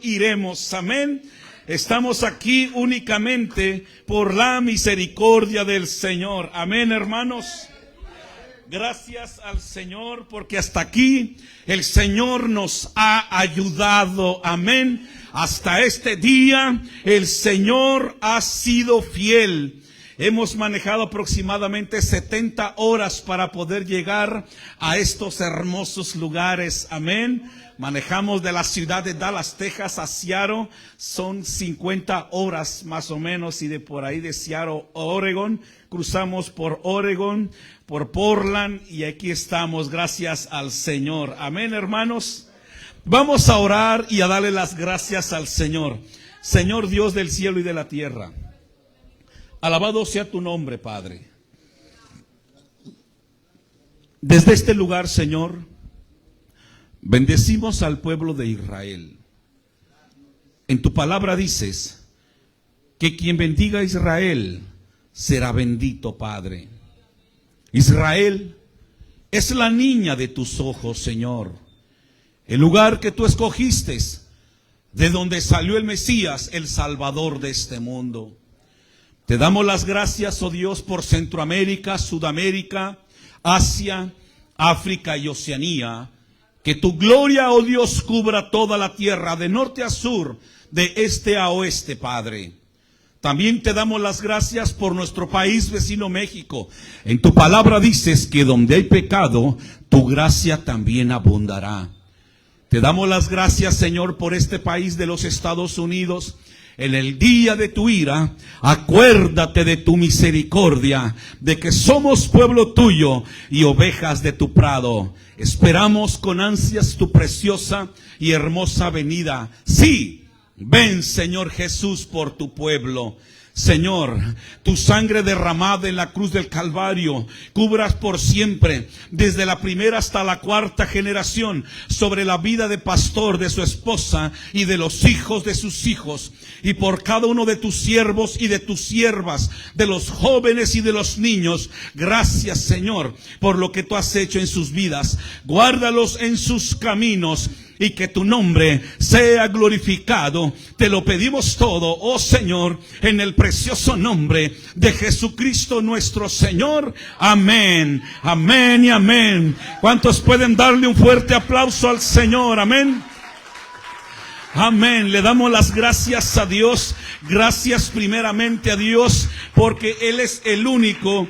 iremos, amén. Estamos aquí únicamente por la misericordia del Señor, amén, hermanos. Gracias al Señor porque hasta aquí el Señor nos ha ayudado, amén. Hasta este día el Señor ha sido fiel. Hemos manejado aproximadamente 70 horas para poder llegar a estos hermosos lugares, amén. Manejamos de la ciudad de Dallas, Texas a Seattle, son 50 horas más o menos, y de por ahí de Seattle, Oregon, cruzamos por Oregon, por Portland, y aquí estamos, gracias al Señor. Amén, hermanos. Vamos a orar y a darle las gracias al Señor. Señor Dios del cielo y de la tierra, alabado sea tu nombre, Padre. Desde este lugar, Señor, bendecimos al pueblo de Israel. En tu palabra dices que quien bendiga a Israel será bendito, Padre. Israel es la niña de tus ojos, Señor. El lugar que tú escogiste, de donde salió el Mesías, el Salvador de este mundo. Te damos las gracias, oh Dios, por Centroamérica, Sudamérica, Asia, África y Oceanía. Que tu gloria, oh Dios, cubra toda la tierra, de norte a sur, de este a oeste, Padre. También te damos las gracias por nuestro país vecino México. En tu palabra dices que donde hay pecado, tu gracia también abundará. Te damos las gracias, Señor, por este país de los Estados Unidos. En el día de tu ira, acuérdate de tu misericordia, de que somos pueblo tuyo y ovejas de tu prado. Esperamos con ansias tu preciosa y hermosa venida. Sí, ven, Señor Jesús, por tu pueblo. Señor, tu sangre derramada en la cruz del Calvario cubras por siempre, desde la primera hasta la cuarta generación, sobre la vida de pastor, de su esposa y de los hijos de sus hijos, y por cada uno de tus siervos y de tus siervas, de los jóvenes y de los niños. Gracias, Señor, por lo que tú has hecho en sus vidas. Guárdalos en sus caminos, y que tu nombre sea glorificado. Te lo pedimos todo, oh Señor, en el precioso nombre de Jesucristo nuestro Señor. Amén, amén y amén. ¿Cuántos pueden darle un fuerte aplauso al Señor? Amén. Amén. Le damos las gracias a Dios. Gracias primeramente a Dios, porque Él es el único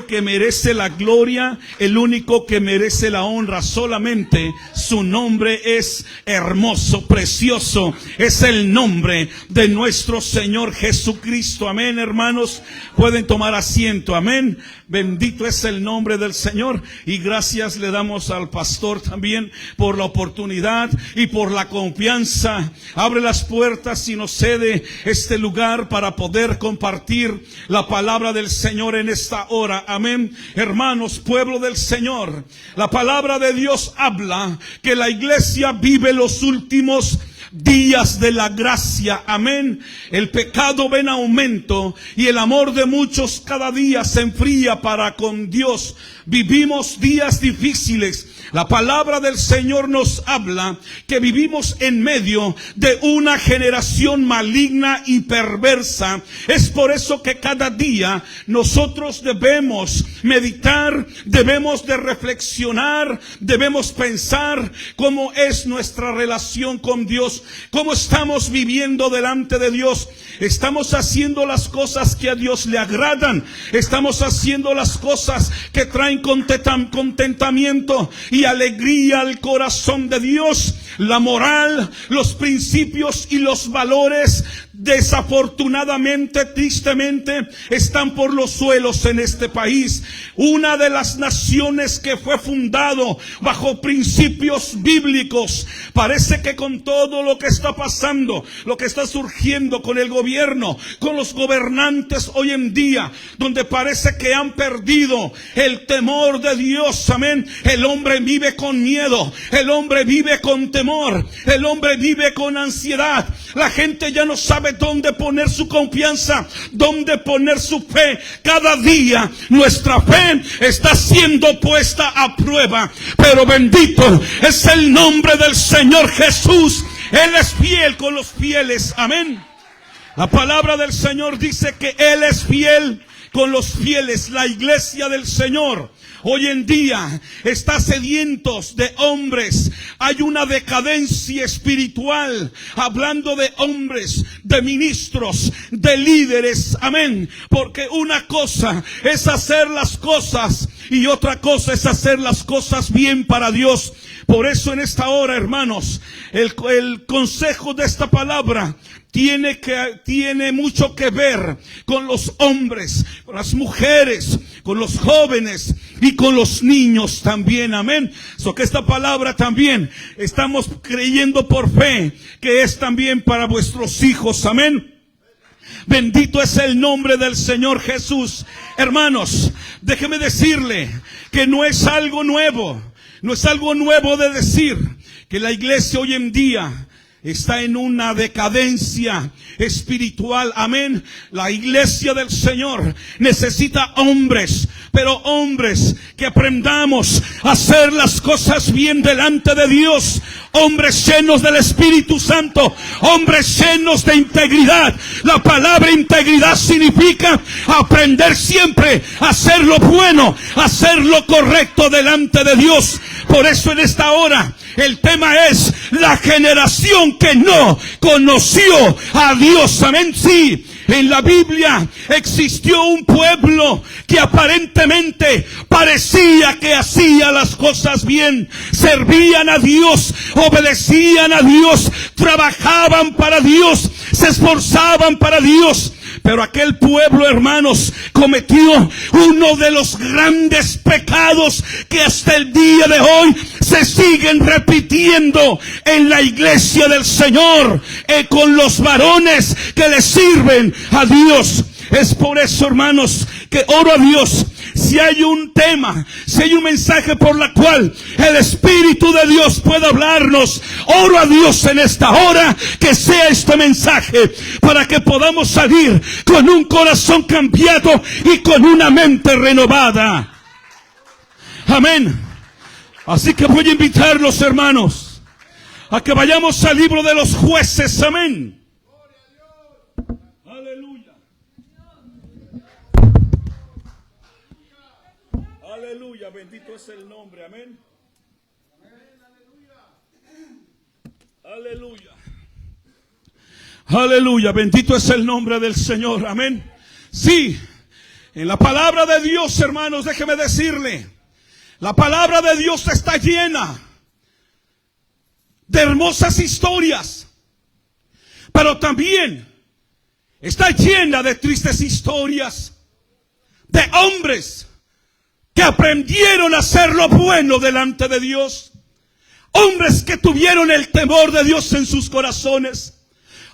que merece la gloria, el único que merece la honra. Solamente su nombre es hermoso, precioso. Es el nombre de nuestro Señor Jesucristo. Amén, hermanos. Pueden tomar asiento. Amén. Bendito es el nombre del Señor. Y gracias le damos al pastor también por la oportunidad y por la confianza. Abre las puertas y nos cede este lugar para poder compartir la palabra del Señor en esta hora. Amén. Hermanos, pueblo del Señor, la palabra de Dios habla que la iglesia vive los últimos días de la gracia. Amén. El pecado va en aumento y el amor de muchos cada día se enfría para con Dios. Vivimos días difíciles. La palabra del Señor nos habla que vivimos en medio de una generación maligna y perversa. Es por eso que cada día nosotros debemos meditar, debemos de reflexionar, debemos pensar cómo es nuestra relación con Dios, cómo estamos viviendo delante de Dios. Estamos haciendo las cosas que a Dios le agradan, estamos haciendo las cosas que traen contentamiento y alegría al corazón de Dios. La moral, los principios y los valores, desafortunadamente, tristemente, están por los suelos en este país. Una de las naciones que fue fundado bajo principios bíblicos. Parece que con todo lo que está pasando, lo que está surgiendo con el gobierno, con los gobernantes hoy en día, donde parece que han perdido el temor de Dios. Amén. El hombre vive con miedo, el hombre vive con temor, el hombre vive con ansiedad. La gente ya no sabe dónde poner su confianza, dónde poner su fe. Cada día nuestra fe está siendo puesta a prueba, pero bendito es el nombre del Señor Jesús. Él es fiel con los fieles. Amén. La palabra del Señor dice que Él es fiel con los fieles. La iglesia del Señor hoy en día está sedientos de hombres. Hay una decadencia espiritual, hablando de hombres, de ministros, de líderes. Amén. Porque una cosa es hacer las cosas y otra cosa es hacer las cosas bien para Dios. Por eso en esta hora, hermanos, el consejo de esta palabra tiene mucho que ver con los hombres, con las mujeres, con los jóvenes y con los niños también. Amén. So que esta palabra también estamos creyendo por fe que es también para vuestros hijos. Amén. Bendito es el nombre del Señor Jesús. Hermanos, déjeme decirle que no es algo nuevo. No es algo nuevo de decir que la iglesia hoy en día está en una decadencia espiritual. Amén. La iglesia del Señor necesita hombres, pero hombres que aprendamos a hacer las cosas bien delante de Dios. Hombres llenos del Espíritu Santo, hombres llenos de integridad. La palabra integridad significa aprender siempre a hacer lo bueno, a hacer lo correcto delante de Dios. Por eso en esta hora el tema es la generación que no conoció a Dios. Amén. Sí, en la Biblia existió un pueblo que aparentemente parecía que hacía las cosas bien. Servían a Dios, obedecían a Dios, trabajaban para Dios, se esforzaban para Dios. Pero aquel pueblo, hermanos, cometió uno de los grandes pecados que hasta el día de hoy se siguen repitiendo en la iglesia del Señor, con los varones que le sirven a Dios. Es por eso, hermanos, que oro a Dios. Si hay un tema, si hay un mensaje por la cual el Espíritu de Dios pueda hablarnos, oro a Dios en esta hora que sea este mensaje para que podamos salir con un corazón cambiado y con una mente renovada. Amén. Así que voy a invitarlos, hermanos, a que vayamos al libro de los Jueces. Amén. Aleluya. Aleluya, bendito es el nombre, amén. Aleluya. Aleluya, bendito es el nombre del Señor, amén. Sí, en la palabra de Dios, hermanos, déjeme decirle, la palabra de Dios está llena de hermosas historias, pero también está llena de tristes historias, de hombres que aprendieron a hacer lo bueno delante de Dios. Hombres que tuvieron el temor de Dios en sus corazones.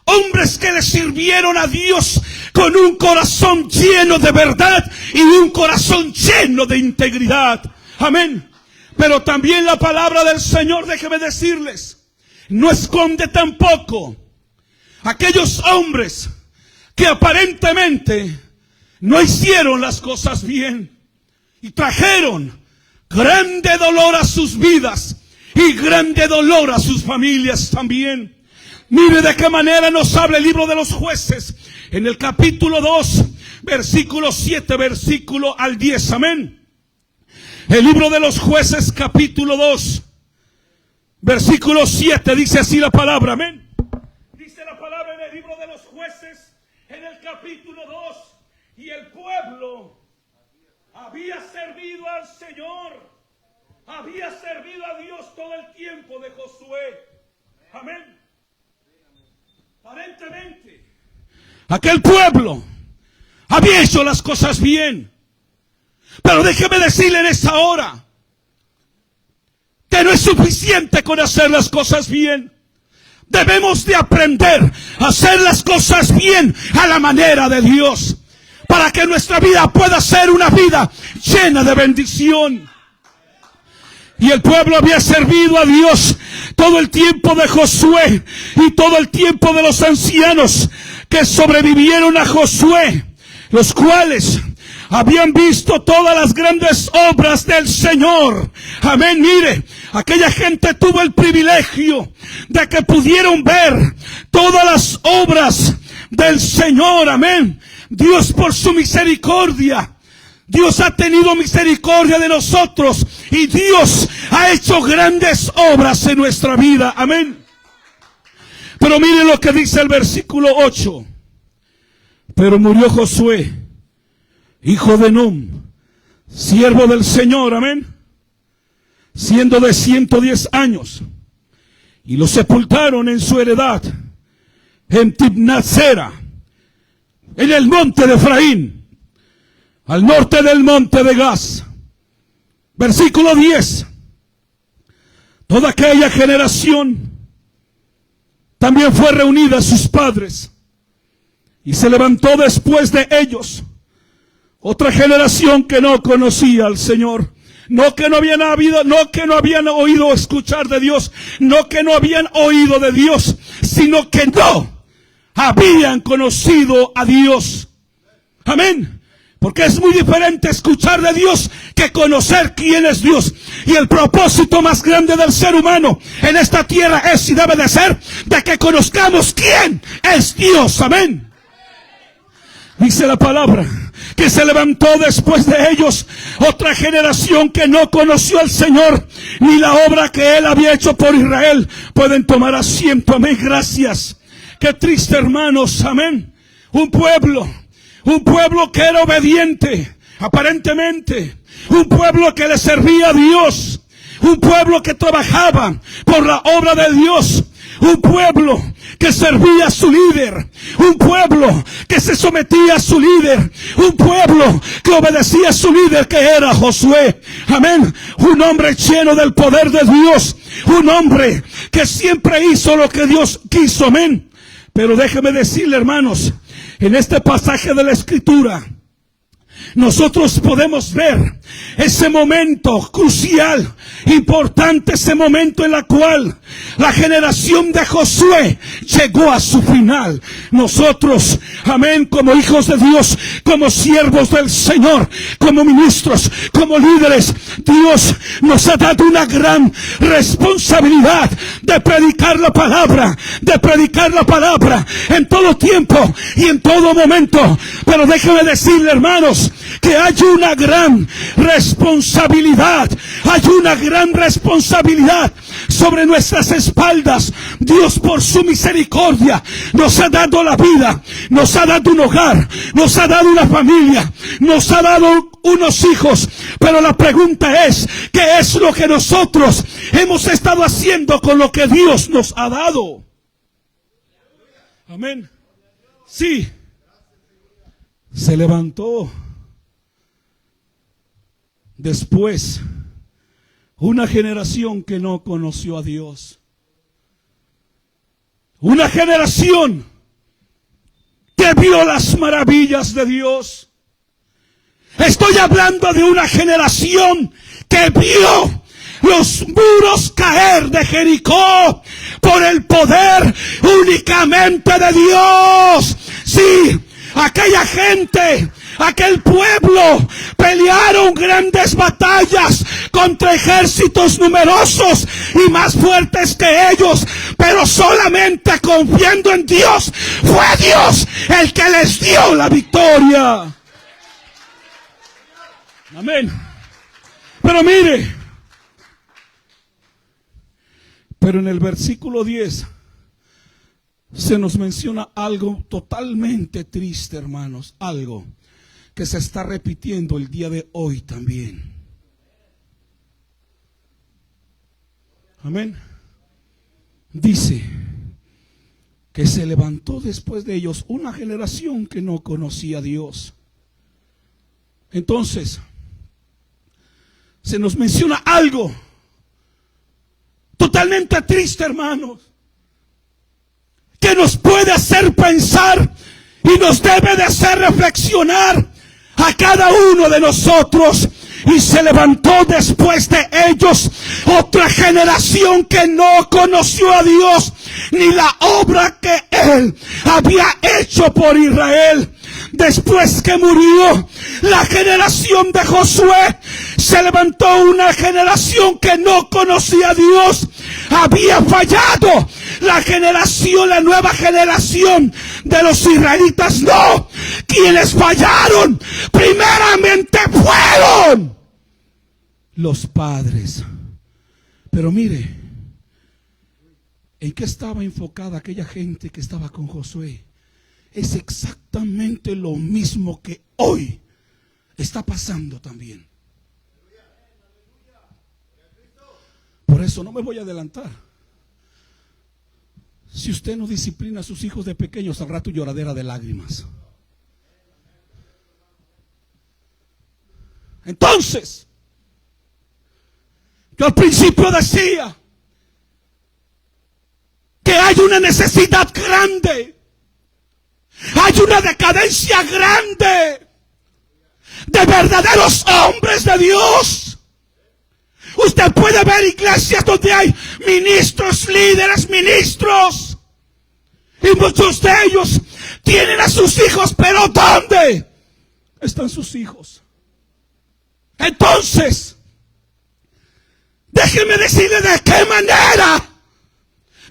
Hombres que le sirvieron a Dios con un corazón lleno de verdad y un corazón lleno de integridad. Amén. Pero también la palabra del Señor, déjeme decirles, no esconde tampoco aquellos hombres que aparentemente no hicieron las cosas bien. Y trajeron grande dolor a sus vidas y grande dolor a sus familias también. Mire de qué manera nos habla el libro de los Jueces. En el capítulo 2, versículo 7, versículo al 10. Amén. El libro de los Jueces, capítulo 2, versículo 7, dice así la palabra. Amén. Dice la palabra en el libro de los Jueces, en el capítulo 2. Y el pueblo había servido al Señor, había servido a Dios todo el tiempo de Josué. Amén. Aparentemente, aquel pueblo había hecho las cosas bien. Pero déjeme decirle en esta hora que no es suficiente con hacer las cosas bien. Debemos de aprender a hacer las cosas bien a la manera de Dios, para que nuestra vida pueda ser una vida llena de bendición. Y el pueblo había servido a Dios todo el tiempo de Josué y todo el tiempo de los ancianos que sobrevivieron a Josué, los cuales habían visto todas las grandes obras del Señor. Amén. Mire, Aquella gente tuvo el privilegio de que pudieron ver todas las obras del Señor, amén. Dios por su misericordia, Dios ha tenido misericordia de nosotros y Dios ha hecho grandes obras en nuestra vida, amén. Pero miren lo que dice el versículo 8. Pero murió Josué, hijo de Nun, siervo del Señor, amén, siendo de 110 años, y lo sepultaron en su heredad, en Timnat-Sera, en el monte de Efraín, al norte del monte de Gaz. Versículo 10. Toda aquella generación también fue reunida a sus padres, y se levantó después de ellos otra generación que no conocía al Señor. No que no habían oído escuchar de Dios, no que no habían oído de Dios, sino que no habían conocido a Dios. Amén. Porque es muy diferente escuchar de Dios que conocer quién es Dios. Y el propósito más grande del ser humano en esta tierra es y debe de ser de que conozcamos quién es Dios. Amén. Dice la palabra que se levantó después de ellos otra generación que no conoció al Señor ni la obra que Él había hecho por Israel. Pueden tomar asiento, amén, gracias. Qué triste, hermanos, amén. Un pueblo que era obediente, aparentemente, un pueblo que le servía a Dios, un pueblo que trabajaba por la obra de Dios, un pueblo que servía a su líder, un pueblo que se sometía a su líder, un pueblo que obedecía a su líder, que era Josué, amén, un hombre lleno del poder de Dios, un hombre que siempre hizo lo que Dios quiso, amén. Pero déjeme decirle, hermanos, en este pasaje de la Escritura nosotros podemos ver ese momento crucial, importante, ese momento en el cual la generación de Josué llegó a su final. Nosotros, amén, como hijos de Dios, como siervos del Señor, como ministros, como líderes, Dios nos ha dado una gran responsabilidad de predicar la palabra, en todo tiempo y en todo momento. Pero déjeme decirle, hermanos, que hay una gran responsabilidad, sobre nuestras espaldas. Dios por su misericordia nos ha dado la vida, nos ha dado un hogar, nos ha dado una familia, nos ha dado unos hijos. Pero la pregunta es, ¿qué es lo que nosotros hemos estado haciendo con lo que Dios nos ha dado? Amén. Sí, se levantó después una generación que no conoció a Dios. Una generación que vio las maravillas de Dios. Estoy hablando de una generación que vio los muros caer de Jericó por el poder únicamente de Dios. Sí, aquella gente, aquel pueblo pelearon grandes batallas contra ejércitos numerosos y más fuertes que ellos, pero solamente confiando en Dios, fue Dios el que les dio la victoria. Amén. Pero mire, pero en el versículo 10 se nos menciona algo totalmente triste, hermanos, algo que se está repitiendo el día de hoy también. Amén. Dice que se levantó después de ellos una generación que no conocía a Dios. Entonces, se nos menciona algo totalmente triste, hermanos, que nos puede hacer pensar y nos debe de hacer reflexionar a cada uno de nosotros. Y se levantó después de ellos otra generación que no conoció a Dios ni la obra que Él había hecho por Israel. Después que murió la generación de Josué, se levantó una generación que no conocía a Dios. Había fallado la generación, la nueva generación de los israelitas. No, quienes fallaron primeramente fueron los padres. Pero mire, ¿en qué estaba enfocada aquella gente que estaba con Josué? Es exactamente lo mismo que hoy está pasando también. Por eso no me voy a adelantar. Si usted no disciplina a sus hijos de pequeños, al rato lloradera de lágrimas. Entonces, yo al principio decía que hay una necesidad grande. Hay una decadencia grande de verdaderos hombres de Dios. Usted puede ver iglesias donde hay ministros, líderes, ministros, y muchos de ellos tienen a sus hijos, pero ¿dónde están sus hijos? Entonces, déjeme decirle de qué manera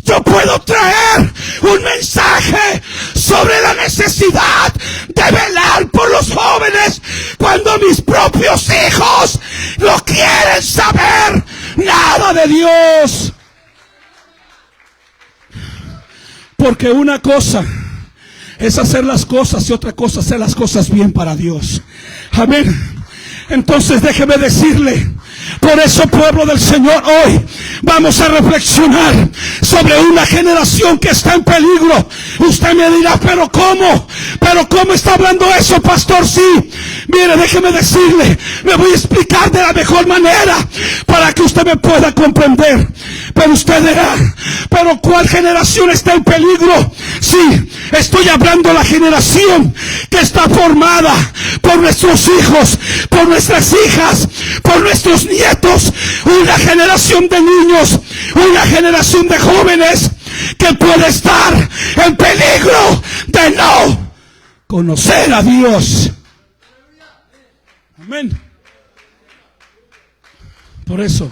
yo puedo traer un mensaje sobre la necesidad de velar por los jóvenes cuando mis propios hijos no quieren saber nada de Dios. Porque una cosa es hacer las cosas y otra cosa es hacer las cosas bien para Dios. Amén. Entonces déjeme decirle, por eso, pueblo del Señor, hoy vamos a reflexionar sobre una generación que está en peligro. Usted me dirá, ¿pero cómo? ¿Pero cómo está hablando eso, pastor? Sí, mire, déjeme decirle, me voy a explicar de la mejor manera para que usted me pueda comprender. Pero usted dirá, ¿pero cuál generación está en peligro? Sí, estoy hablando de la generación que está formada por nuestros hijos, por nuestras hijas, por nuestros nietos. Una generación de niños, una generación de jóvenes que puede estar en peligro de no conocer a Dios. Amén. Por eso,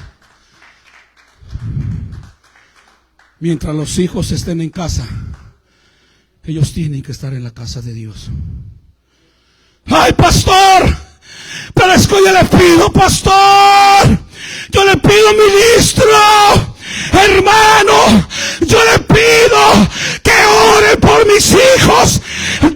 mientras los hijos estén en casa, ellos tienen que estar en la casa de Dios. ¡Ay, pastor! Pero es que yo le pido, pastor, yo le pido, ministro, hermano, yo le pido que ore por mis hijos.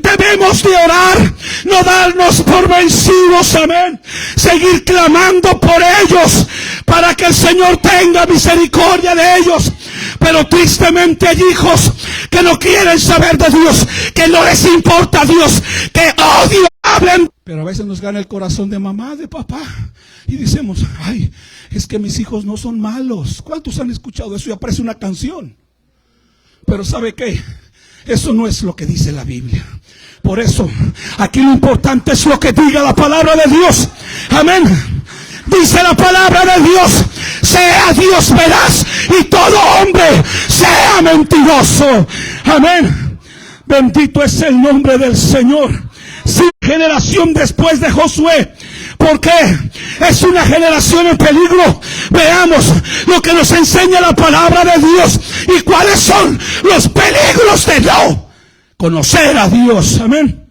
Debemos de orar, no darnos por vencidos, amén. Seguir clamando por ellos para que el Señor tenga misericordia de ellos. Pero tristemente hay hijos que no quieren saber de Dios, que no les importa a Dios, que odian, hablan. Pero a veces nos gana el corazón de mamá, de papá, y decimos, ay, es que mis hijos no son malos. ¿Cuántos han escuchado eso? Y aparece una canción. Pero ¿sabe qué? Eso no es lo que dice la Biblia. Por eso, aquí lo importante es lo que diga la palabra de Dios. Amén. Dice la palabra de Dios, sea Dios veraz y todo hombre sea mentiroso. Amén. Bendito es el nombre del Señor. Sin generación después de Josué, ¿por qué? Es una generación en peligro. Veamos lo que nos enseña la palabra de Dios y cuáles son los peligros de no conocer a Dios. Amén.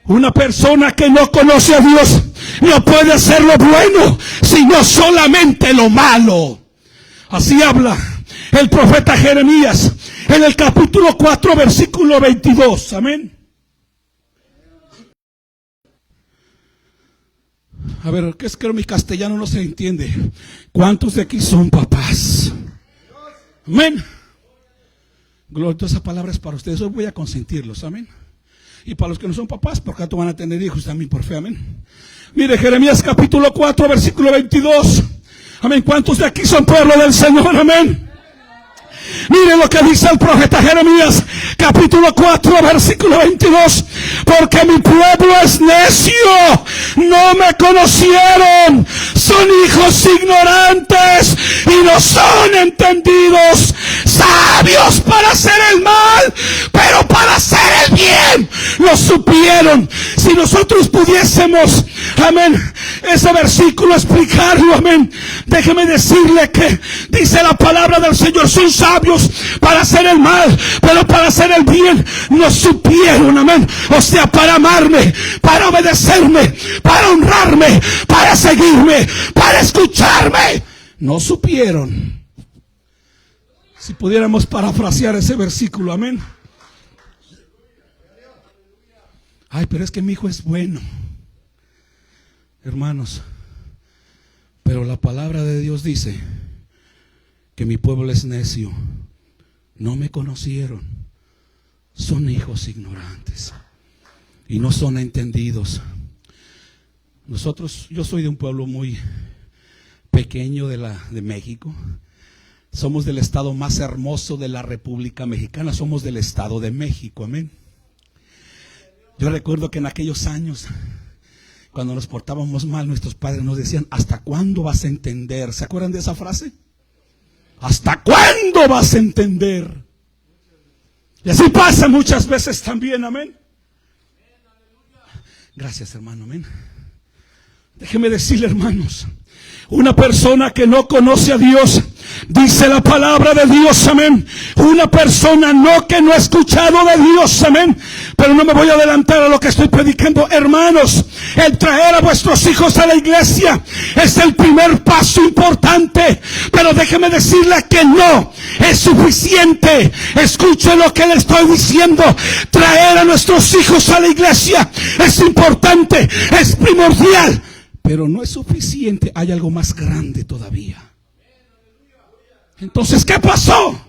Una persona que no conoce a Dios no puede hacer lo bueno, sino solamente lo malo. Así habla el profeta Jeremías en el capítulo 4, versículo 22. Amén. A ver, ¿qué es que mi castellano no se entiende? ¿Cuántos de aquí son papás? Amén. Gloria, toda esa palabra es para ustedes. Hoy voy a consentirlos, amén. Y para los que no son papás, por tanto van a tener hijos también por fe, amén. Mire, Jeremías capítulo 4, versículo 22. Amén. ¿Cuántos de aquí son pueblo del Señor? Amén. Mire lo que dice el profeta Jeremías, capítulo 4, versículo 22. Porque mi pueblo es necio, no me conocieron, son hijos ignorantes y no son entendidos, sabios para hacer el mal, pero para hacer el bien no supieron. nosotros pudiésemos, amén, ese versículo explicarlo, amén, déjeme decirle que dice la palabra del Señor: son sabios para hacer el mal, pero para hacer el bien no supieron, amén. O sea, para amarme, para obedecerme, para honrarme, para seguirme, para escucharme, no supieron. Si pudiéramos parafrasear ese versículo, amén. Ay, pero es que mi hijo es bueno. Hermanos, pero la palabra de Dios dice que mi pueblo es necio. No me conocieron. Son hijos ignorantes y no son entendidos. Yo soy de un pueblo muy pequeño de México. Somos del estado más hermoso de la República Mexicana. Somos del estado de México, amén. Yo recuerdo que en aquellos años, cuando nos portábamos mal, nuestros padres nos decían: ¿hasta cuándo vas a entender? ¿Se acuerdan de esa frase? ¿Hasta cuándo vas a entender? Y así pasa muchas veces también, amén. Gracias, hermano, amén. Déjeme decirle, hermanos, una persona que no conoce a Dios, dice la palabra de Dios, amén. Una persona que no ha escuchado de Dios, amén. Pero no me voy a adelantar a lo que estoy predicando, hermanos. El traer a vuestros hijos a la iglesia es el primer paso importante, pero déjeme decirle que no es suficiente. Escuche lo que le estoy diciendo. Traer a nuestros hijos a la iglesia es importante, es primordial, pero no es suficiente. Hay algo más grande todavía. Entonces, ¿qué pasó?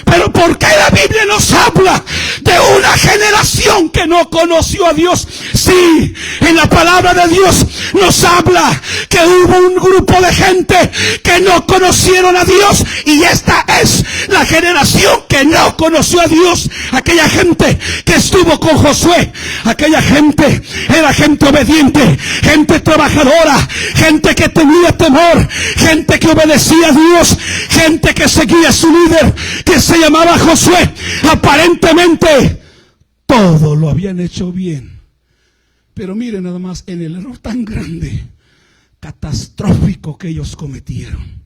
Pero ¿por qué la Biblia nos habla de una generación que no conoció a Dios? Sí, en la palabra de Dios nos habla que hubo un grupo de gente que no conocieron a Dios, y esta es la generación que no conoció a Dios. Aquella gente que estuvo con Josué, aquella gente era gente obediente, gente trabajadora, gente que tenía temor, gente que obedecía a Dios, gente que seguía a su líder, que se llamaba Josué. Aparentemente todo lo habían hecho bien, pero miren nada más en el error tan grande, catastrófico que ellos cometieron.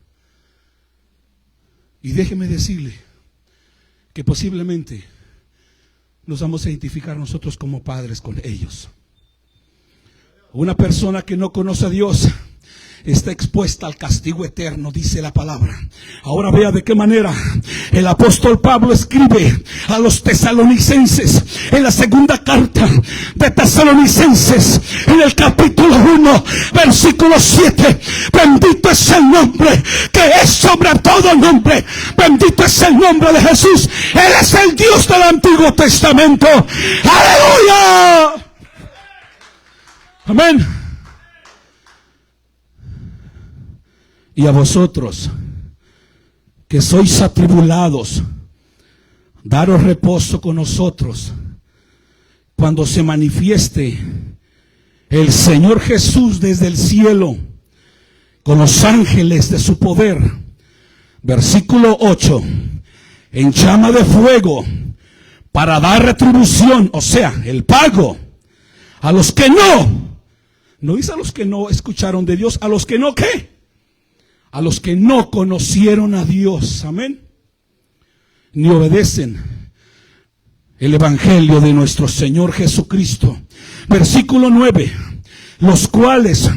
Y déjeme decirle que posiblemente nos vamos a identificar nosotros como padres con ellos. Una persona que no conoce a Dios está expuesta al castigo eterno, dice la palabra. Ahora vea de qué manera el apóstol Pablo escribe a los tesalonicenses en la segunda carta de Tesalonicenses, en el capítulo 1, versículo 7. Bendito es el nombre que es sobre todo nombre. Bendito es el nombre de Jesús. Él es el Dios del Antiguo Testamento. ¡Aleluya! Amén. Y a vosotros que sois atribulados, daros reposo con nosotros cuando se manifieste el Señor Jesús desde el cielo con los ángeles de su poder. Versículo 8. En llama de fuego, para dar retribución, o sea, el pago a los que no dice a los que no escucharon de Dios, a los que no, ¿qué? A los que no conocieron a Dios, amén, ni obedecen el evangelio de nuestro Señor Jesucristo. Versículo 9. Los cuales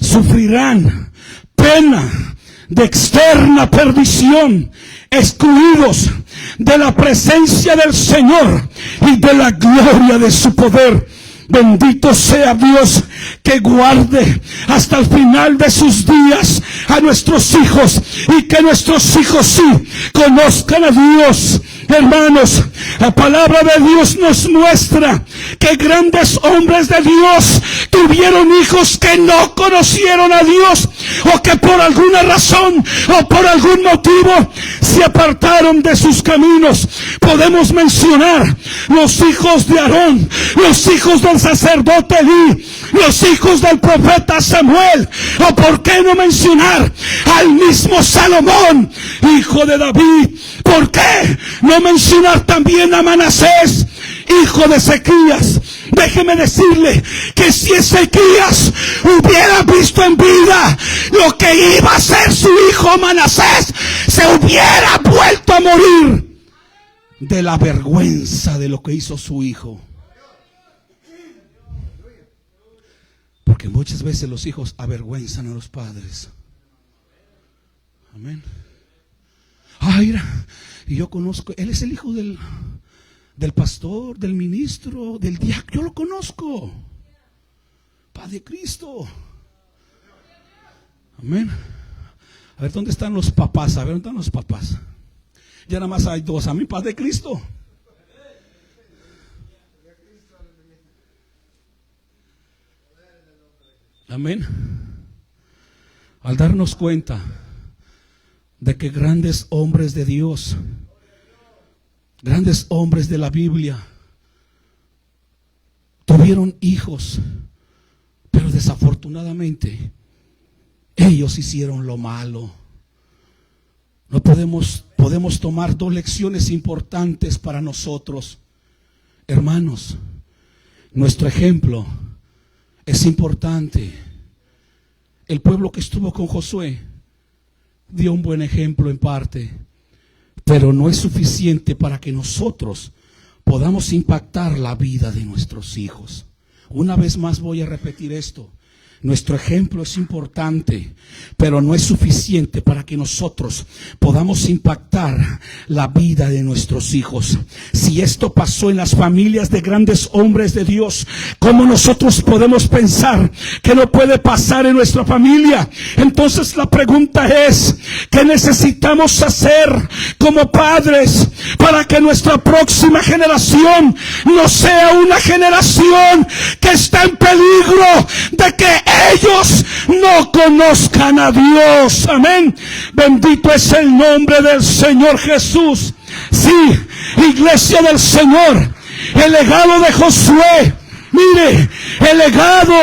sufrirán pena de externa perdición, excluidos de la presencia del Señor y de la gloria de su poder. Bendito sea Dios que guarde hasta el final de sus días a nuestros hijos, y que nuestros hijos sí conozcan a Dios. Hermanos, la palabra de Dios nos muestra que grandes hombres de Dios tuvieron hijos que no conocieron a Dios, o que por alguna razón o por algún motivo se apartaron de sus caminos. Podemos mencionar los hijos de Aarón, los hijos del sacerdote Elí, los hijos del profeta Samuel, o por qué no mencionar al mismo Salomón, hijo de David. ¿Por qué no mencionar también a Manasés, hijo de Ezequías? Déjeme decirle que si Ezequías hubiera visto en vida lo que iba a hacer su hijo Manasés, se hubiera vuelto a morir de la vergüenza de lo que hizo su hijo. Porque muchas veces los hijos avergüenzan a los padres. Amén. Mira, y yo conozco, él es el hijo del pastor, del ministro, del diácono. Yo lo conozco. Padre de Cristo. Amén. A ver, ¿dónde están los papás? A ver, ¿dónde están los papás? Ya nada más hay dos. Amén, Padre de Cristo. Amén. Al darnos cuenta de que grandes hombres de Dios, grandes hombres de la Biblia, tuvieron hijos, pero desafortunadamente ellos hicieron lo malo. No podemos tomar dos lecciones importantes para nosotros. Hermanos, nuestro ejemplo es importante. El pueblo que estuvo con Josué dio un buen ejemplo en parte, pero no es suficiente para que nosotros podamos impactar la vida de nuestros hijos. Una vez más voy a repetir esto. Nuestro ejemplo es importante, pero no es suficiente para que nosotros podamos impactar la vida de nuestros hijos. Si esto pasó en las familias de grandes hombres de Dios, ¿cómo nosotros podemos pensar que no puede pasar en nuestra familia? Entonces la pregunta es, ¿qué necesitamos hacer como padres para que nuestra próxima generación no sea una generación que está en peligro de que ellos no conozcan a Dios? Amén. Bendito es el nombre del Señor Jesús. Sí, iglesia del Señor, el legado de Josué. Mire, el legado,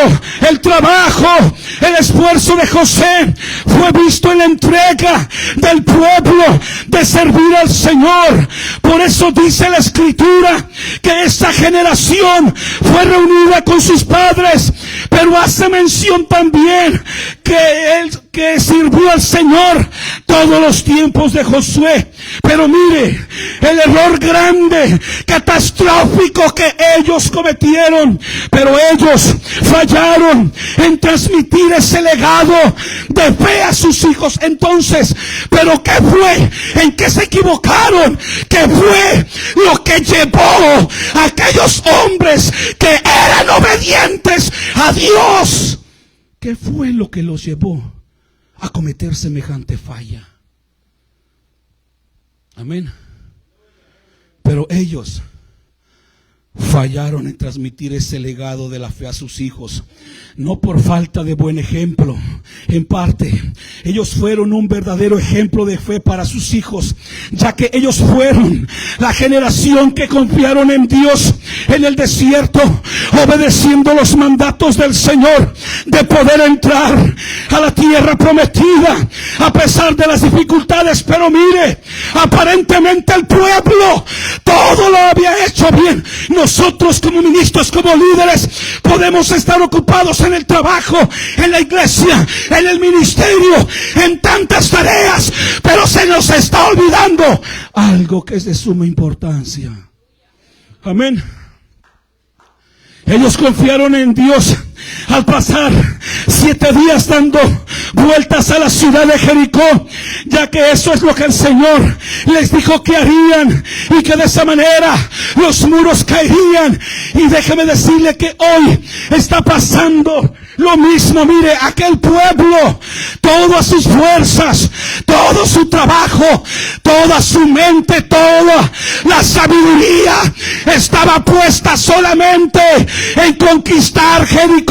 el trabajo, el esfuerzo de José fue visto en la entrega del pueblo de servir al Señor. Por eso dice la Escritura que esta generación fue reunida con sus padres, pero hace mención también que él que sirvió al Señor todos los tiempos de Josué. Pero mire, el error grande, catastrófico que ellos cometieron, pero ellos fallaron en transmitir ese legado de fe a sus hijos. Entonces, ¿pero qué fue? ¿En qué se equivocaron? ¿Qué fue lo que llevó a aquellos hombres que eran obedientes a Dios? ¿Qué fue lo que los llevó a cometer semejante falla? Amén. Pero ellos fallaron en transmitir ese legado de la fe a sus hijos, no por falta de buen ejemplo. En parte, ellos fueron un verdadero ejemplo de fe para sus hijos, ya que ellos fueron la generación que confiaron en Dios en el desierto, obedeciendo los mandatos del Señor de poder entrar a la tierra prometida a pesar de las dificultades. Pero mire, aparentemente el pueblo todo lo había hecho bien. Nosotros como ministros, como líderes, podemos estar ocupados en el trabajo, en la iglesia, en el ministerio, en tantas tareas, pero se nos está olvidando algo que es de suma importancia. Amén. Ellos confiaron en Dios al pasar 7 días dando vueltas a la ciudad de Jericó, ya que eso es lo que el Señor les dijo que harían, y que de esa manera los muros caerían. Y déjeme decirle que hoy está pasando lo mismo. Mire, aquel pueblo, todas sus fuerzas, todo su trabajo, toda su mente, toda la sabiduría estaba puesta solamente en conquistar Jericó.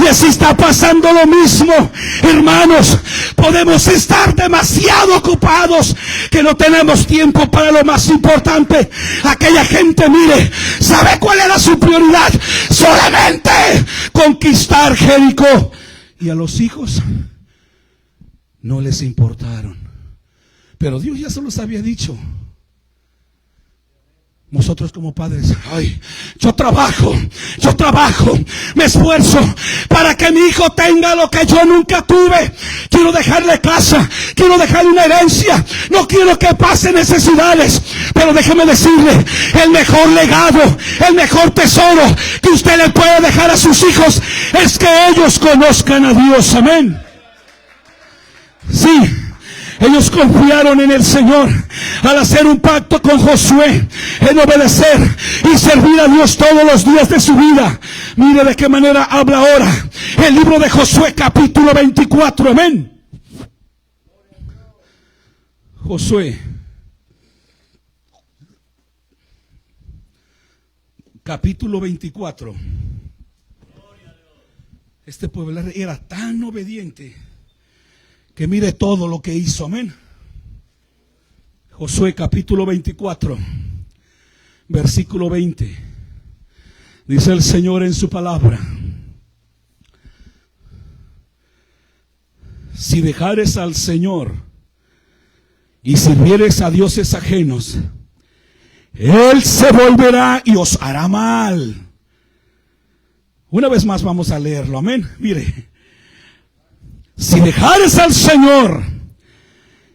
Y así está pasando lo mismo, hermanos. Podemos estar demasiado ocupados que no tenemos tiempo para lo más importante. Aquella gente, mire, ¿sabe cuál era su prioridad? Solamente conquistar Jericó. Y a los hijos no les importaron. Pero Dios ya se los había dicho. nosotros como padres, ay, yo trabajo, me esfuerzo para que mi hijo tenga lo que yo nunca tuve. Quiero dejarle casa, quiero dejarle una herencia, no quiero que pase necesidades. Pero déjeme decirle, el mejor legado, el mejor tesoro que usted le puede dejar a sus hijos es que ellos conozcan a Dios. Amén. Sí. Ellos confiaron en el Señor al hacer un pacto con Josué, en obedecer y servir a Dios todos los días de su vida. Mire de qué manera habla ahora el libro de Josué, capítulo 24. Amén. Josué, capítulo 24. Este pueblo era tan obediente que mire todo lo que hizo. Amén. Josué capítulo 24, versículo 20. Dice el Señor en su palabra: si dejares al Señor y sirvieres a dioses ajenos, Él se volverá y os hará mal. Una vez más vamos a leerlo. Amén. Mire: si dejares al Señor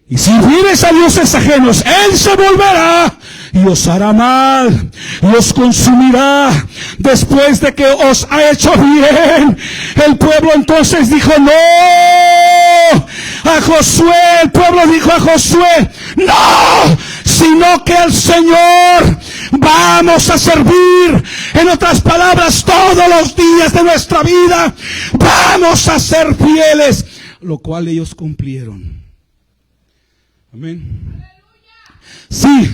y sirvieres a dioses ajenos, Él se volverá y os hará mal y os consumirá después de que os ha hecho bien. El pueblo entonces dijo no a Josué. El pueblo dijo a Josué: no, sino que al Señor vamos a servir. En otras palabras, todos los días de nuestra vida vamos a ser fieles, lo cual ellos cumplieron. Amén. Sí,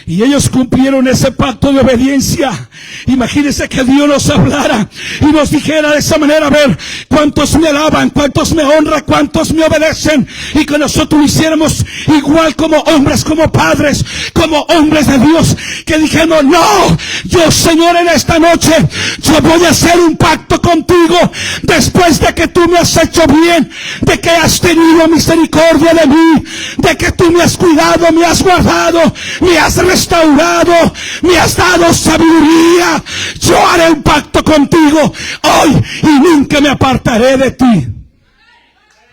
y ellos cumplieron ese pacto de obediencia. Imagínense que Dios nos hablara y nos dijera de esa manera: a ver, cuántos me alaban, cuántos me honran, cuántos me obedecen, y que nosotros hiciéramos igual como hombres, como padres, como hombres de Dios, que dijimos: no, yo, Señor, en esta noche yo voy a hacer un pacto contigo después de que tú me has hecho bien, de que has tenido misericordia de mí, de que tú me has cuidado, me has guardado, me has restaurado, me has dado sabiduría. Yo haré un pacto contigo hoy y nunca me apartaré de ti.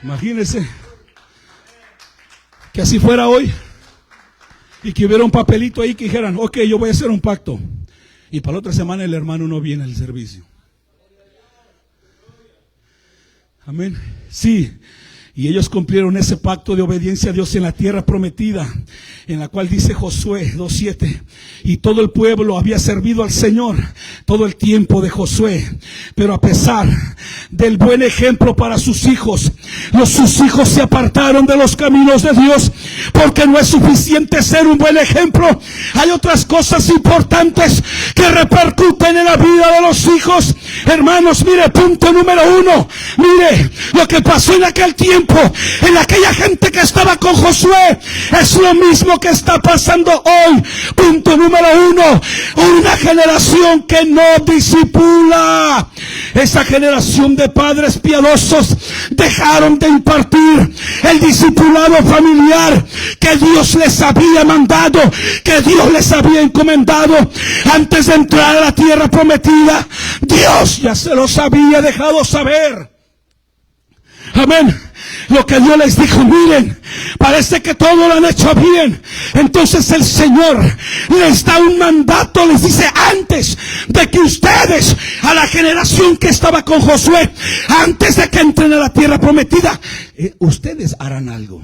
Imagínense que así fuera hoy y que hubiera un papelito ahí que dijeran: ok, yo voy a hacer un pacto, y para la otra semana el hermano no viene al servicio. Amén. Sí. Y ellos cumplieron ese pacto de obediencia a Dios en la tierra prometida, en la cual dice Josué 2:7, y todo el pueblo había servido al Señor todo el tiempo de Josué. Pero a pesar del buen ejemplo para sus hijos, sus hijos se apartaron de los caminos de Dios, porque no es suficiente ser un buen ejemplo. Hay otras cosas importantes que repercuten en la vida de los hijos. Hermanos, mire, punto número 1, mire lo que pasó en aquel tiempo, en aquella gente que estaba con Josué, es lo mismo que está pasando hoy. Punto número 1, una generación que no discipula. Esa generación de padres piadosos dejaron de impartir el discipulado familiar que Dios les había mandado, que Dios les había encomendado antes de entrar a la tierra prometida. Dios ya se los había dejado saber. Amén. Lo que Dios les dijo: miren, parece que todo lo han hecho bien. Entonces el Señor les da un mandato, les dice: antes de que ustedes, a la generación que estaba con Josué, antes de que entren a la tierra prometida, ustedes harán algo.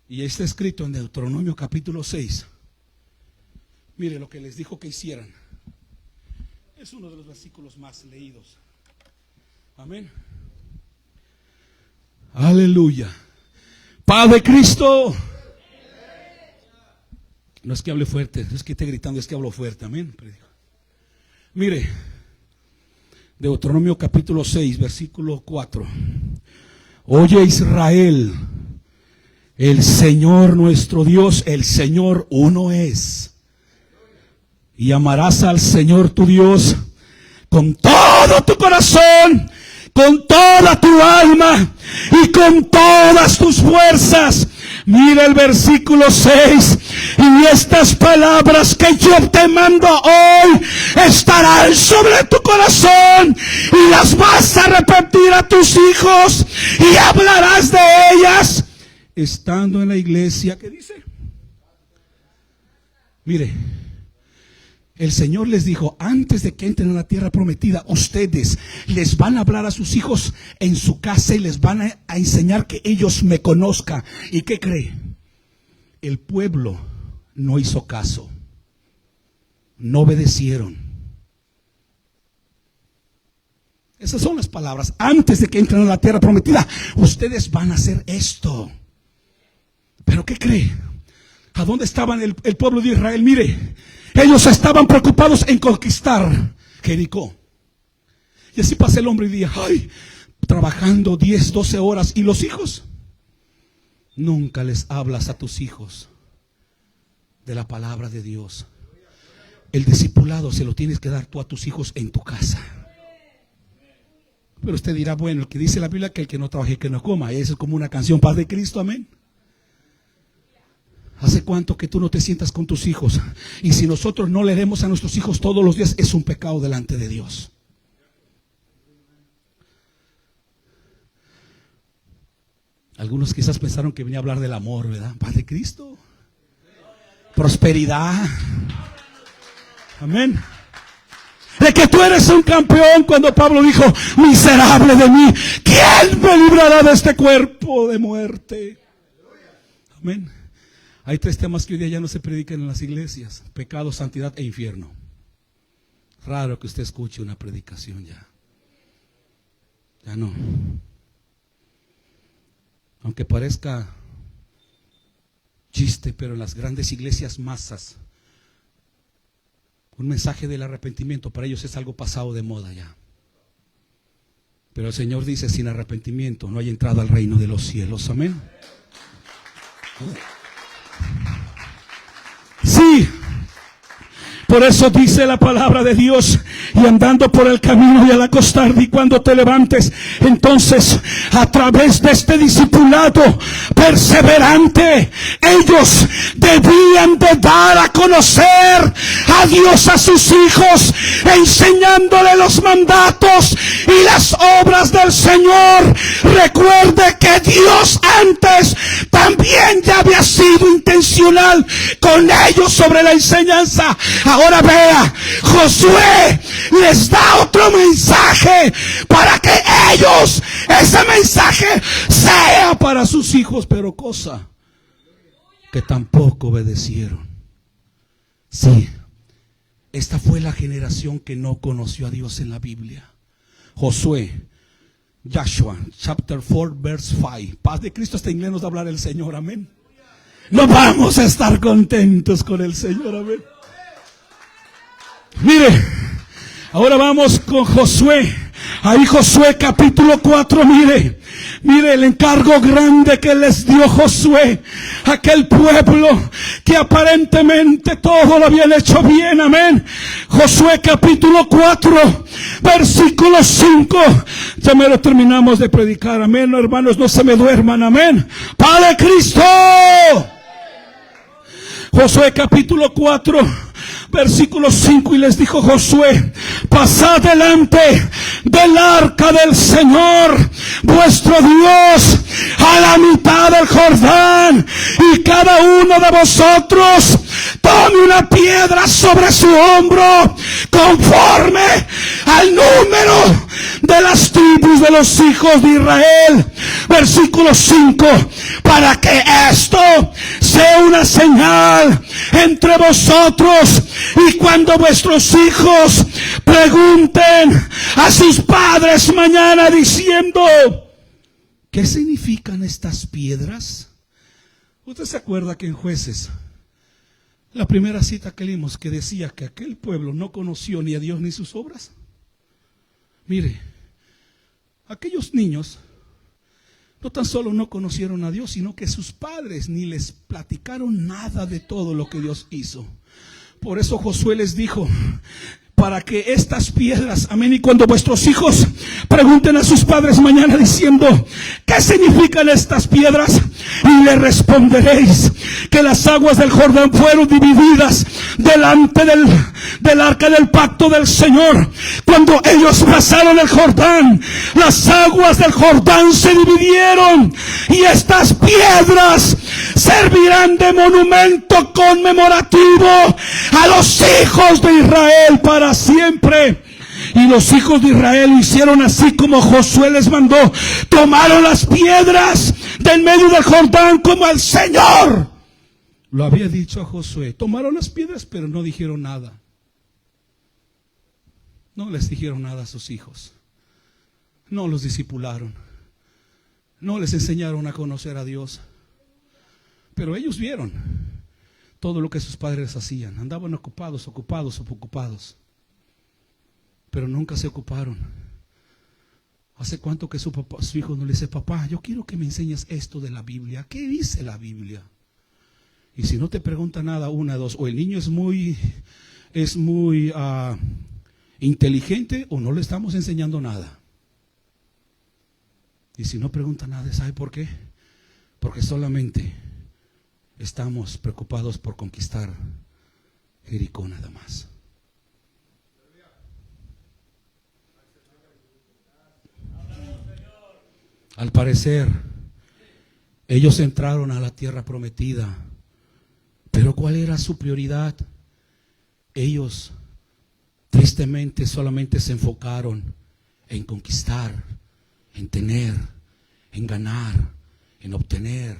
Y está escrito en Deuteronomio capítulo 6. Mire lo que les dijo que hicieran. Es uno de los versículos más leídos. Amén. Aleluya. Paz de Cristo. No es que hable fuerte, no es que esté gritando, es que hablo fuerte. Amén. Mire, Deuteronomio capítulo 6, versículo 4. Oye, Israel, el Señor nuestro Dios, el Señor uno es. Y amarás al Señor tu Dios con todo tu corazón, con toda tu alma y con todas tus fuerzas. Mira el versículo 6. Y estas palabras que yo te mando hoy estarán sobre tu corazón, y las vas a repetir a tus hijos, y hablarás de ellas estando en la iglesia. ¿Qué dice? Mire, el Señor les dijo, antes de que entren a la tierra prometida, ustedes les van a hablar a sus hijos en su casa y les van a enseñar que ellos me conozcan. ¿Y qué cree? El pueblo no hizo caso, no obedecieron. Esas son las palabras. Antes de que entren a la tierra prometida, ustedes van a hacer esto. ¿Pero qué cree? ¿A dónde estaban el pueblo de Israel? Mire, ellos estaban preocupados en conquistar Jericó. Y así pasa el hombre y día, ay, trabajando 10, 12 horas. ¿Y los hijos? Nunca les hablas a tus hijos de la palabra de Dios. El discipulado se lo tienes que dar tú a tus hijos en tu casa. Pero usted dirá, bueno, el que dice la Biblia que el que no trabaje que no coma. Eso es como una canción, paz de Cristo, amén. ¿Hace cuánto que tú no te sientas con tus hijos? Y si nosotros no leemos a nuestros hijos todos los días, es un pecado delante de Dios. Algunos quizás pensaron que venía a hablar del amor, ¿verdad? Paz de Cristo, prosperidad, amén. De que tú eres un campeón. Cuando Pablo dijo, miserable de mí, ¿quién me librará de este cuerpo de muerte? Amén. Hay 3 temas que hoy día ya no se predican en las iglesias: pecado, santidad e infierno. Raro que usted escuche una predicación ya. Ya no. Aunque parezca chiste, pero en las grandes iglesias masas, un mensaje del arrepentimiento para ellos es algo pasado de moda ya. Pero el Señor dice, sin arrepentimiento no hay entrada al reino de los cielos. Amén. Sí, por eso dice la palabra de Dios, y andando por el camino y al acostarte y cuando te levantes, entonces a través de este discipulado perseverante, ellos debían de dar a conocer a Dios a sus hijos, enseñándole los mandatos y las obras del Señor. Recuerde que Dios antes también ya había sido intencional con ellos sobre la enseñanza. Ahora vea, Josué les da otro mensaje para que ellos, ese mensaje sea para sus hijos, pero cosa que tampoco obedecieron. Sí, esta fue la generación que no conoció a Dios en la Biblia. Josué, Joshua, chapter 4, verse 5. Paz de Cristo, hasta inglés nos va a hablar el Señor, amén. No vamos a estar contentos con el Señor, amén. Mire, ahora vamos con Josué. Ahí Josué capítulo 4, mire el encargo grande que les dio Josué a aquel pueblo que aparentemente todo lo habían hecho bien, amén. Josué capítulo 4, versículo 5. Ya me lo terminamos de predicar, amén, hermanos, no se me duerman, amén. Padre Cristo. Josué capítulo 4, versículo 5, y les dijo Josué, pasad delante del arca del Señor vuestro Dios a la mitad del Jordán, y cada uno de vosotros tome una piedra sobre su hombro conforme al número de las tribus de los hijos de Israel. Versículo 5, para que esto sea una señal entre vosotros, y cuando vuestros hijos pregunten a sus padres mañana diciendo, ¿qué significan estas piedras? ¿Usted se acuerda que en Jueces, la primera cita que leímos, que decía que aquel pueblo no conoció ni a Dios ni sus obras? Mire, aquellos niños no tan solo no conocieron a Dios, sino que sus padres ni les platicaron nada de todo lo que Dios hizo. Por eso Josué les dijo, para que estas piedras, amén, y cuando vuestros hijos pregunten a sus padres mañana diciendo, ¿qué significan estas piedras? y le responderéis que las aguas del Jordán fueron divididas delante del arca del pacto del Señor. Cuando ellos pasaron el Jordán, las aguas del Jordán se dividieron, y estas piedras servirán de monumento conmemorativo a los hijos de Israel para siempre. Y los hijos de Israel hicieron así como Josué les mandó. Tomaron las piedras del medio del Jordán como el Señor lo había dicho a Josué. Tomaron las piedras, pero no dijeron nada. No les dijeron nada a sus hijos. No los discipularon. No les enseñaron a conocer a Dios. Pero ellos vieron todo lo que sus padres hacían. Andaban ocupados. Pero nunca se ocuparon. ¿Hace cuánto que su hijo no le dice: papá, yo quiero que me enseñes esto de la Biblia? ¿Qué dice la Biblia? Y si no te pregunta nada, una, dos: o el niño es muy inteligente, o no le estamos enseñando nada. Y si no pregunta nada, ¿sabe por qué? Porque solamente estamos preocupados por conquistar Jericó nada más. Al parecer, ellos entraron a la tierra prometida, pero ¿cuál era su prioridad? Ellos tristemente solamente se enfocaron en conquistar, en tener, en ganar, en obtener.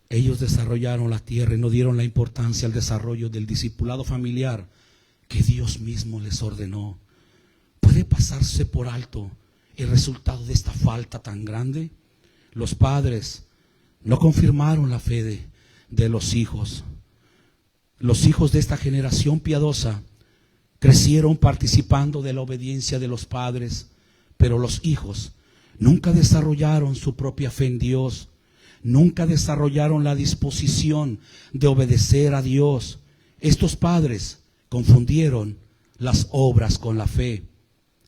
Ellos desarrollaron la tierra y no dieron la importancia al desarrollo del discipulado familiar que Dios mismo les ordenó. ¿Puede pasarse por alto el resultado de esta falta tan grande? Los padres no confirmaron la fe de los hijos. Los hijos de esta generación piadosa crecieron participando de la obediencia de los padres, pero los hijos nunca desarrollaron su propia fe en Dios, nunca desarrollaron la disposición de obedecer a Dios. Estos padres confundieron las obras con la fe.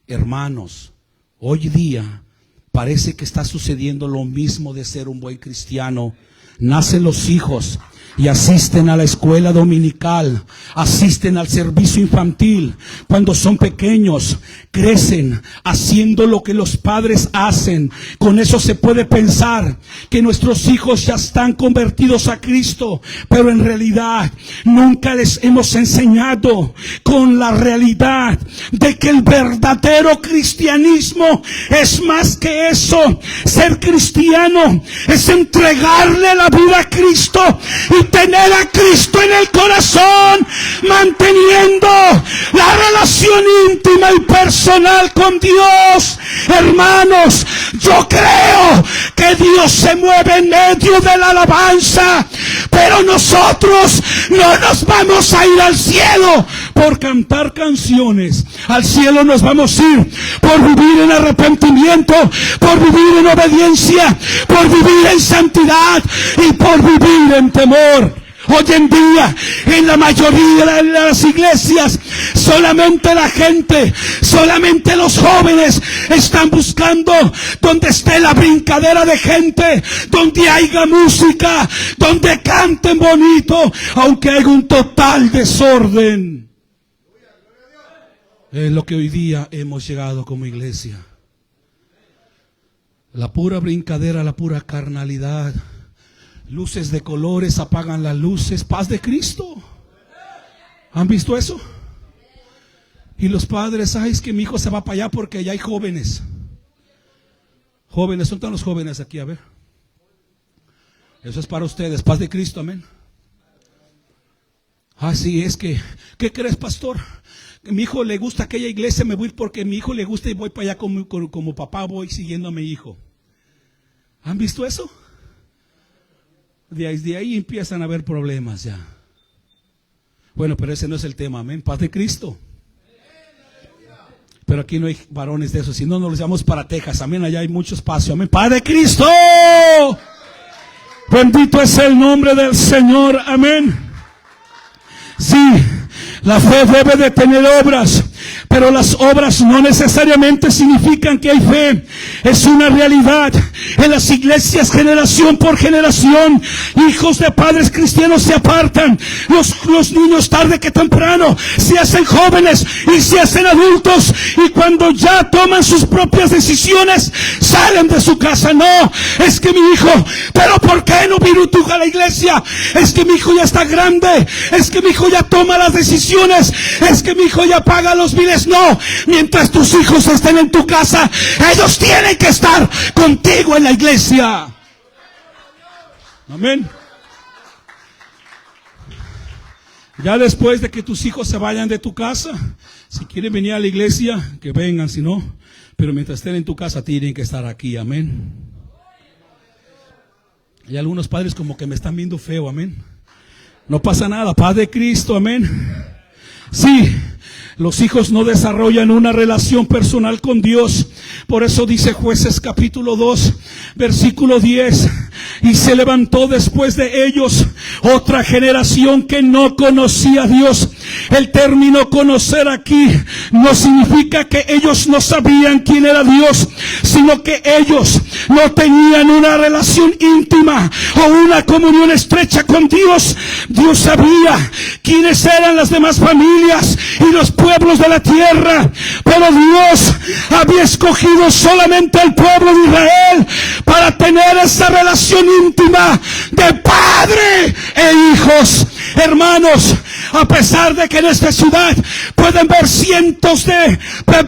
Hermanos, hoy día parece que está sucediendo lo mismo de ser un buen cristiano. Nacen los hijos y asisten a la escuela dominical, asisten al servicio infantil. Cuando son pequeños, crecen haciendo lo que los padres hacen. Con eso se puede pensar que nuestros hijos ya están convertidos a Cristo, pero en realidad nunca les hemos enseñado con la realidad de que el verdadero cristianismo es más que eso. Ser cristiano es entregarle la vida a Cristo y tener a Cristo en el corazón, manteniendo la relación íntima y personal con Dios. Hermanos, yo creo que Dios se mueve en medio de la alabanza, pero nosotros no nos vamos a ir al cielo por cantar canciones. Al cielo nos vamos a ir por vivir en arrepentimiento, por vivir en obediencia, por vivir en santidad y por vivir en temor. Hoy en día, en la mayoría de las iglesias, solamente la gente, solamente los jóvenes están buscando donde esté la brincadera de gente, donde haya música, donde canten bonito, aunque haya un total desorden. Es lo que hoy día hemos llegado como iglesia. La pura brincadera, la pura carnalidad. Luces de colores apagan las luces. Paz de Cristo. ¿Han visto eso? Y los padres: ay, es que mi hijo se va para allá porque allá hay jóvenes. Jóvenes, ¿dónde están los jóvenes aquí? A ver. Eso es para ustedes. Paz de Cristo, amén. Ah, sí, es que, ¿qué crees, pastor? Mi hijo le gusta aquella iglesia, me voy porque mi hijo le gusta y voy para allá como papá, voy siguiendo a mi hijo. ¿Han visto eso? De ahí empiezan a haber problemas ya. Bueno, pero ese no es el tema, amén. Paz de Cristo. Pero aquí no hay varones de esos, si no nos los llevamos para Texas, amén. Allá hay mucho espacio, amén. Paz de Cristo. Bendito es el nombre del Señor, amén. Sí, la fe debe de tener obras, pero las obras no necesariamente significan que hay fe. Es una realidad En las iglesias, generación por generación, hijos de padres cristianos se apartan. Los niños tarde que temprano se hacen jóvenes y se hacen adultos, y cuando ya toman sus propias decisiones, salen de su casa. No, es que mi hijo, pero ¿por qué no vino tú a la iglesia? Es que mi hijo ya está grande, es que mi hijo ya toma las decisiones, es que mi hijo ya paga los biles. No, mientras tus hijos estén en tu casa, ellos tienen que estar contigo en la iglesia. Amén. Ya después de que tus hijos se vayan de tu casa, si quieren venir a la iglesia, que vengan, si no, pero mientras estén en tu casa tienen que estar aquí. Amén. Hay algunos padres como que me están viendo feo. Amén. No pasa nada, paz de Cristo. Amén. Sí, los hijos no desarrollan una relación personal con Dios. Por eso dice Jueces capítulo 2, versículo 10. Y se levantó después de ellos otra generación que no conocía a Dios. El término conocer aquí no significa que ellos no sabían quién era Dios, sino que ellos no tenían una relación íntima o una comunión estrecha con Dios. Dios sabía quiénes eran las demás familias y los pueblos de la tierra, pero Dios había escogido solamente al pueblo de Israel para tener esa relación íntima de padre e hijos. Hermanos, a pesar de que en esta ciudad pueden ver cientos de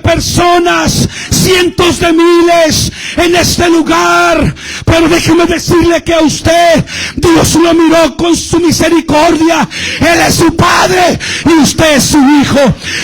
personas, cientos de miles en este lugar, pero déjeme decirle que a usted Dios lo miró con su misericordia. Él es su padre y usted es su hijo,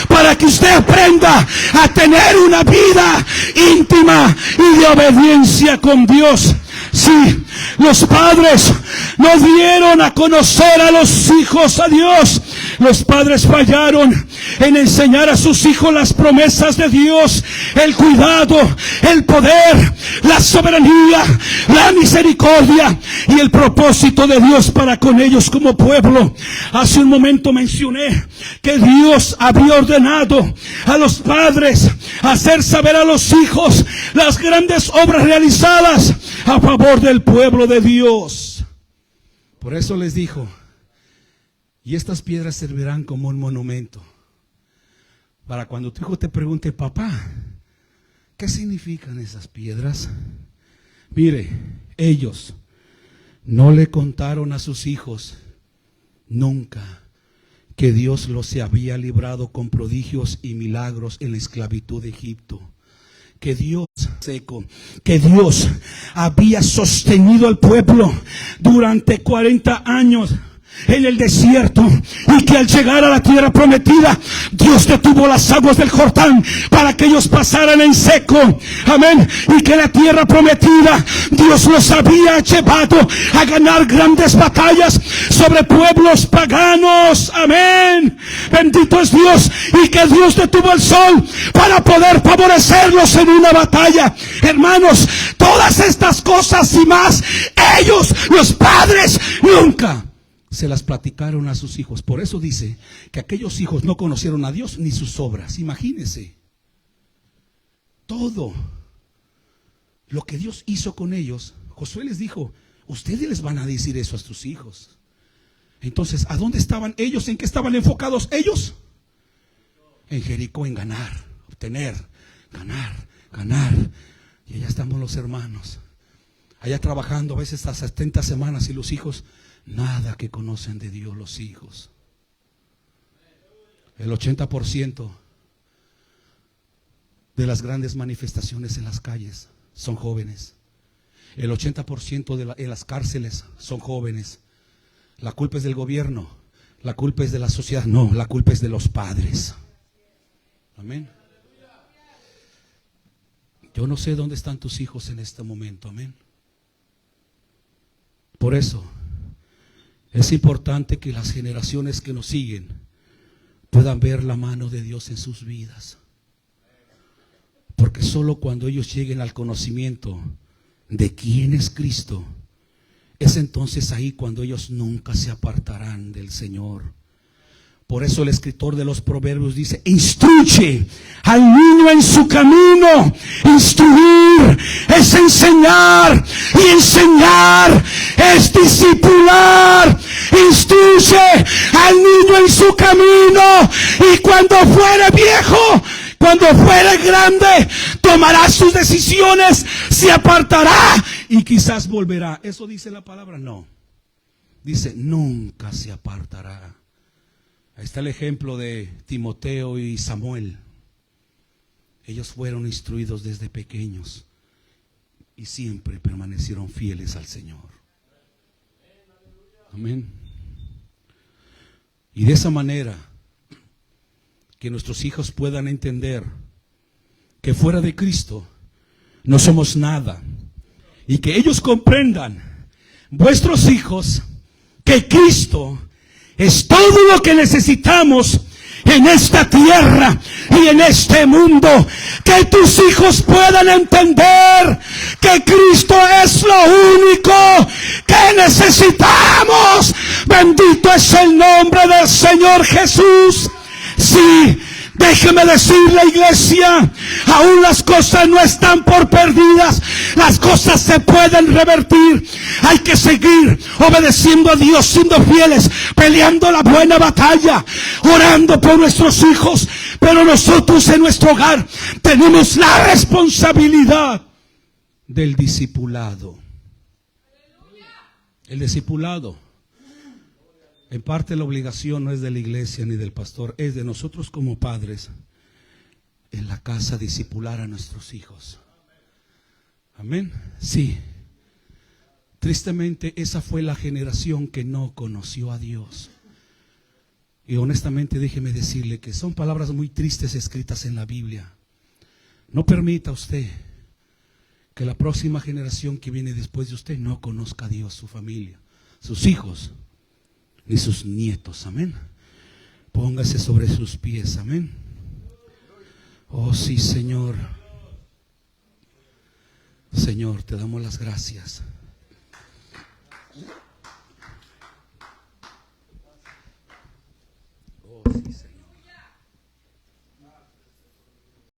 para que usted aprenda a tener una vida íntima y de obediencia con Dios. Sí, los padres no dieron a conocer a los hijos a Dios. Los padres fallaron en enseñar a sus hijos las promesas de Dios, el cuidado, el poder, la soberanía, la misericordia y el propósito de Dios para con ellos como pueblo. Hace un momento mencioné que Dios había ordenado a los padres hacer saber a los hijos las grandes obras realizadas a favor del pueblo de Dios. Por eso les dijo: y estas piedras servirán como un monumento. Para cuando tu hijo te pregunte: papá, ¿qué significan esas piedras? Mire, ellos no le contaron a sus hijos nunca que Dios los había librado con prodigios y milagros en la esclavitud de Egipto. Que Dios había sostenido al pueblo durante 40 años en el desierto, y que al llegar a la tierra prometida, Dios detuvo las aguas del Jordán para que ellos pasaran en seco. Amén. Y que la tierra prometida, Dios los había llevado a ganar grandes batallas sobre pueblos paganos. Amén. Bendito es Dios. Y que Dios detuvo el sol para poder favorecerlos en una batalla. Hermanos, todas estas cosas y más, ellos, los padres, nunca se las platicaron a sus hijos. Por eso dice que aquellos hijos no conocieron a Dios ni sus obras. Imagínense todo lo que Dios hizo con ellos. Josué les dijo: ustedes les van a decir eso a sus hijos. Entonces, ¿a dónde estaban ellos? ¿En qué estaban enfocados ellos? En Jericó, en ganar, obtener, ganar. Y allá estamos los hermanos, allá trabajando a veces hasta 70 semanas, y los hijos nada que conocen de Dios. Los hijos, el 80% de las grandes manifestaciones en las calles son jóvenes. El 80% en las cárceles son jóvenes. La culpa es del gobierno, la culpa es de la sociedad. No, la culpa es de los padres. Amén. Yo no sé dónde están tus hijos en este momento. Amén. Por eso es importante que las generaciones que nos siguen puedan ver la mano de Dios en sus vidas. Porque solo cuando ellos lleguen al conocimiento de quién es Cristo, es entonces ahí cuando ellos nunca se apartarán del Señor. Por eso el escritor de los Proverbios dice: instruye al niño en su camino. Instruir es enseñar, y enseñar es discipular. Instruye al niño en su camino, y cuando fuere viejo, cuando fuere grande, tomará sus decisiones, se apartará y quizás volverá. ¿Eso dice la palabra? No. Dice, nunca se apartará. Ahí está el ejemplo de Timoteo y Samuel. Ellos fueron instruidos desde pequeños y siempre permanecieron fieles al Señor. Amén. Y de esa manera, que nuestros hijos puedan entender que fuera de Cristo no somos nada. Y que ellos comprendan, vuestros hijos, que Cristo es todo lo que necesitamos en esta tierra y en este mundo. Que tus hijos puedan entender que Cristo es lo único que necesitamos. Bendito es el nombre del Señor Jesús. Sí, déjeme decirle, iglesia, aún las cosas no están por perdidas. Las cosas se pueden revertir. Hay que seguir obedeciendo a Dios, siendo fieles, peleando la buena batalla, orando por nuestros hijos. Pero nosotros en nuestro hogar tenemos la responsabilidad del discipulado. El discipulado, en parte la obligación no es de la iglesia ni del pastor, es de nosotros como padres en la casa discipular a nuestros hijos. Amén. Sí. Tristemente esa fue la generación que no conoció a Dios. Y honestamente déjeme decirle que son palabras muy tristes escritas en la Biblia. No permita usted que la próxima generación que viene después de usted no conozca a Dios, su familia, sus hijos ni sus nietos. Amén. Póngase sobre sus pies. Amén. Oh sí, Señor. Señor, te damos las gracias.